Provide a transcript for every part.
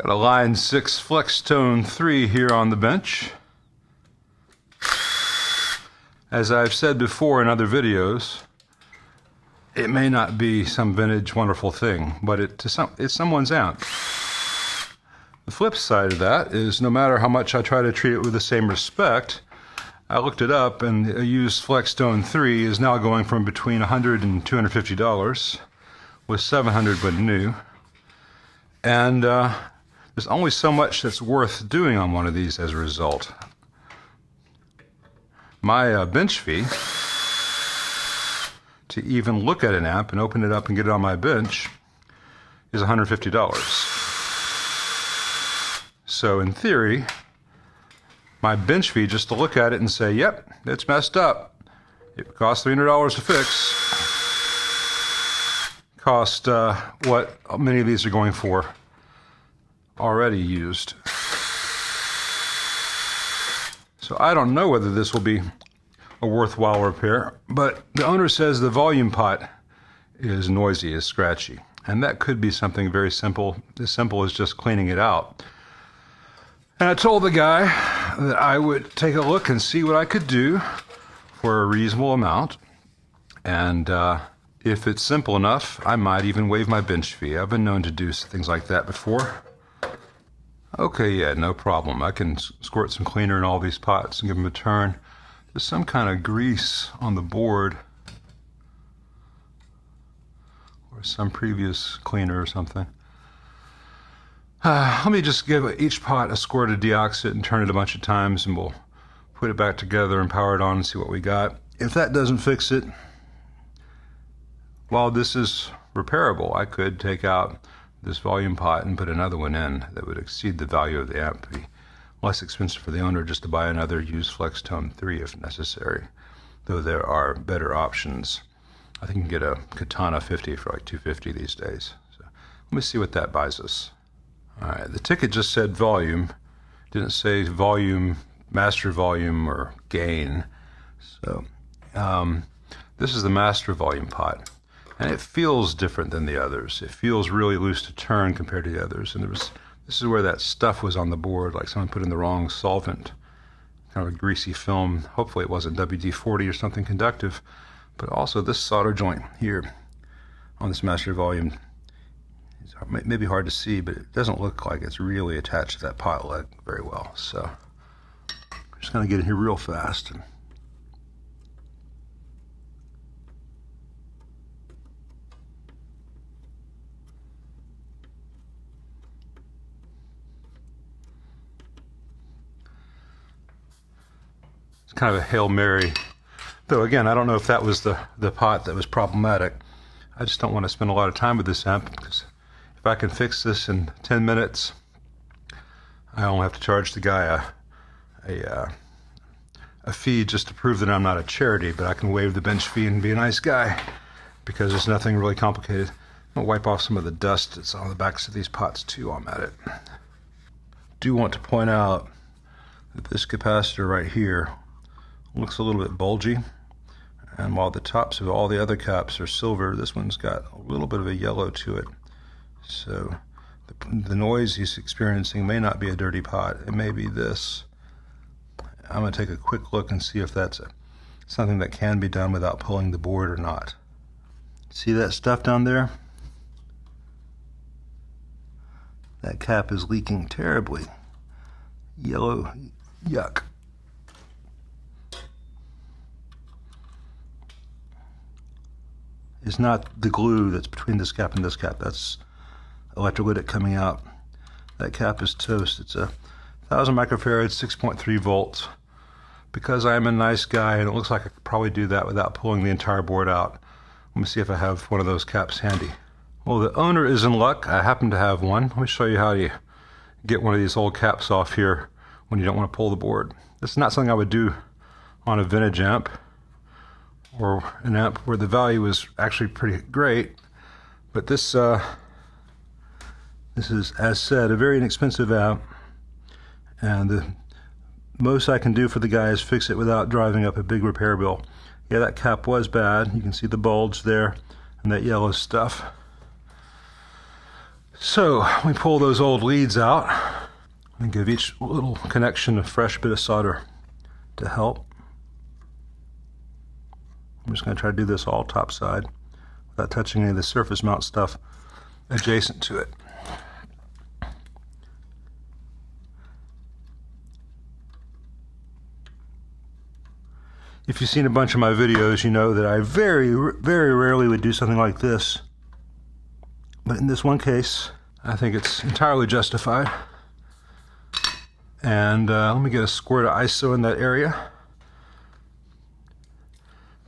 Got a line 6 Flextone 3 here on the bench. As I've said before in other videos, it may not be some vintage wonderful thing, but it's someone's amp. The flip side of that is no matter how much I try to treat it with the same respect, I looked it up and a used Flextone 3 is now going from between $100 and $250, with $700 when new. And there's only so much that's worth doing on one of these as a result. My bench fee to even look at an amp and open it up and get it on my bench is $150. So in theory, my bench fee just to look at it and say, yep, it's messed up. It costs $300 to fix. Cost what many of these are going for already used. So I don't know whether this will be a worthwhile repair, but the owner says the volume pot is noisy, is scratchy. And that could be something very simple, as simple as just cleaning it out. And I told the guy that I would take a look and see what I could do for a reasonable amount. And if it's simple enough, I might even waive my bench fee. I've been known to do things like that before. Okay, yeah, no problem. I can squirt some cleaner in all these pots and give them a turn. There's some kind of grease on the board, or some previous cleaner or something. Let me just give each pot a squirt of deoxit and turn it a bunch of times, and we'll put it back together and power it on and see what we got. If that doesn't fix it, while this is repairable, I could take out this volume pot and put another one in that would exceed the value of the amp. Be less expensive for the owner just to buy another used Flextone 3 if necessary, though there are better options. I think you can get a Katana 50 for like $250 these days. So let me see what that buys us. All right, the ticket just said volume, didn't say volume, master volume, or gain. So this is the master volume pot, and it feels different than the others. It feels really loose to turn compared to the others. And this is where that stuff was on the board, like someone put in the wrong solvent, kind of a greasy film. Hopefully it wasn't WD-40 or something conductive. But also this solder joint here on this master volume, it may be hard to see, but it doesn't look like it's really attached to that pot leg very well. So I'm just going to get in here real fast. It's kind of a Hail Mary. Though again, I don't know if that was the pot that was problematic. I just don't want to spend a lot of time with this amp, because if I can fix this in 10 minutes, I only have to charge the guy a fee just to prove that I'm not a charity, but I can waive the bench fee and be a nice guy because there's nothing really complicated. I'm going to wipe off some of the dust that's on the backs of these pots too while I'm at it. Do want to point out that this capacitor right here looks a little bit bulgy. And while the tops of all the other caps are silver, this one's got a little bit of a yellow to it. So the noise he's experiencing may not be a dirty pot. It may be this. I'm going to take a quick look and see if that's something that can be done without pulling the board or not. See that stuff down there? That cap is leaking terribly. Yellow yuck. It's not the glue that's between this cap and this cap. That's electrolytic coming out. That cap is toast. It's a 1000 microfarads, 6.3 volts. Because I'm a nice guy and it looks like I could probably do that without pulling the entire board out, let me see if I have one of those caps handy. Well, the owner is in luck. I happen to have one. Let me show you how you get one of these old caps off here when you don't want to pull the board. This is not something I would do on a vintage amp, or an amp where the value is actually pretty great. But this is, as said, a very inexpensive amp, and the most I can do for the guy is fix it without driving up a big repair bill. Yeah, that cap was bad. You can see the bulge there and that yellow stuff. So we pull those old leads out and give each little connection a fresh bit of solder to help. I'm just going to try to do this all top side without touching any of the surface mount stuff adjacent to it. If you've seen a bunch of my videos, you know that I very rarely would do something like this. But in this one case, I think it's entirely justified. And let me get a squirt of ISO in that area.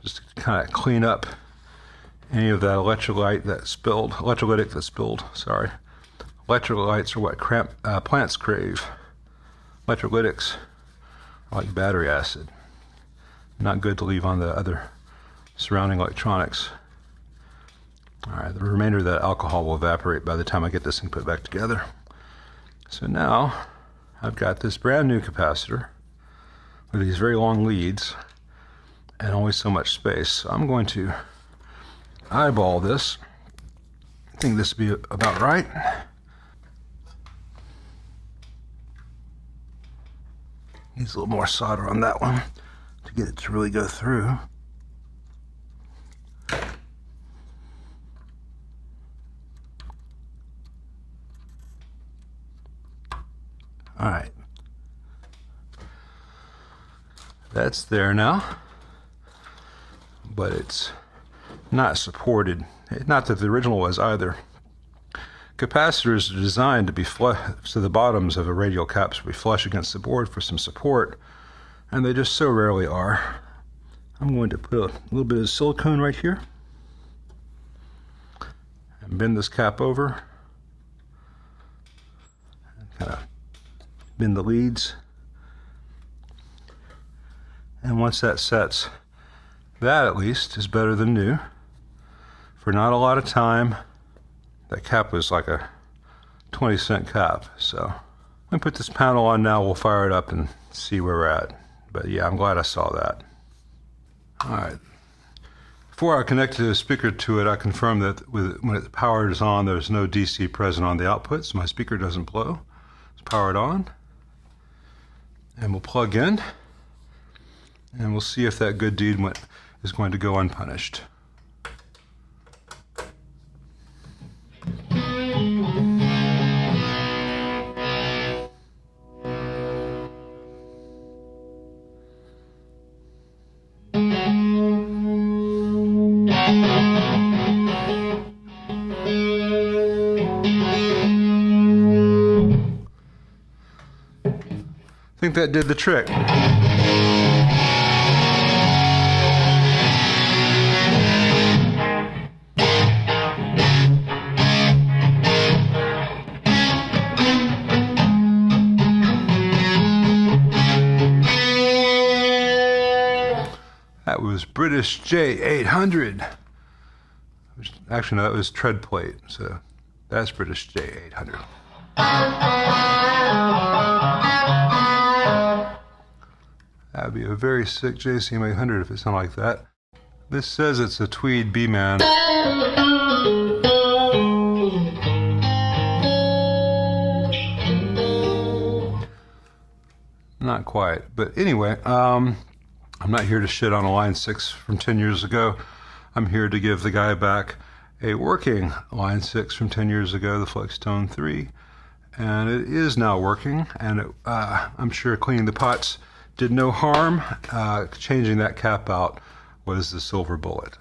Just to kind of clean up any of that electrolytic that spilled, sorry. Electrolytes are what plants crave. Electrolytics are like battery acid. Not good to leave on the other surrounding electronics. All right, the remainder of that alcohol will evaporate by the time I get this thing put back together. So now I've got this brand new capacitor with these very long leads and only so much space. So I'm going to eyeball this. I think this would be about right. Needs a little more solder on that one to get it to really go through. All right, that's there now, but it's not supported. Not that the original was either. Capacitors are designed to be flush, so the bottoms of the radial caps will be flush against the board for some support, and they just so rarely are. I'm going to put a little bit of silicone right here and bend this cap over and kind of bend the leads. And once that sets, that at least is better than new. For not a lot of time, that cap was like a 20-cent cap. So let me put this panel on now, we'll fire it up and see where we're at. But yeah, I'm glad I saw that. All right. Before I connected a speaker to it, I confirmed that when the power is on, there's no DC present on the output, so my speaker doesn't blow. It's powered on. And we'll plug in, and we'll see if that good deed is going to go unpunished. I think that did the trick. That was British J800. Actually, no, that was tread plate. So that's British J800. That would be a very sick JCM800 if it sounded like that. This says it's a Tweed B-Man. Not quite, but anyway, I'm not here to shit on a Line 6 from 10 years ago. I'm here to give the guy back a working Line 6 from 10 years ago, the Flextone 3. And it is now working, and I'm sure cleaning the pots did no harm. Changing that cap out was the silver bullet.